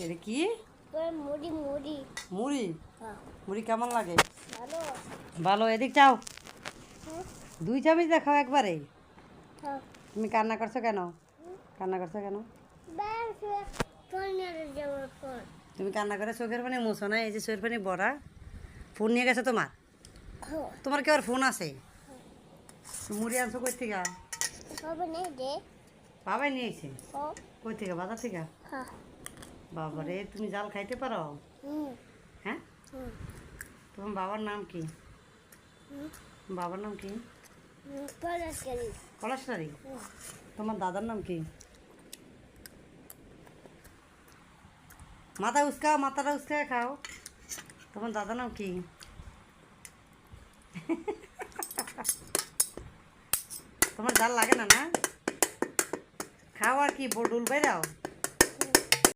এটা কি? মুড়ি মুড়ি মুড়ি। হ্যাঁ মুড়ি কেমন লাগে? ভালো ভালো। এদিক চাও, হ্যাঁ 2 চামচ দেখাও একবারে। হ্যাঁ তুমি কান্না করছো কেন? কান্না করছো কেন? ব্যাস পনেরো যাওয়ার পর তুমি কান্না করে চোখের পানি মুছো না? এই যে চোখের পানি ভরা। ফোন নিয়ে গেছে তোমার? তোমার কি আর ফোন আছে? মুড়ি আনছো কই থেকে? সবে নেই দে বাবাই নিয়েছে। ও কই থেকে? বাজার থেকে? হ্যাঁ বাবারে, তুমি জাল খাইতে পারো? হুম হ্যাঁ। হুম তোমার বাবার নাম কি? হুম বাবার নাম কি? পলাশকারি পলাশবাড়ি। তোমার দাদার নাম কি? মাথা উস্কাও, মাথাটা উস্কায় খাও। তোমার দাদার নাম কি? তোমার জাল লাগে না? না খাও আর কি, বডুল বাইরাও।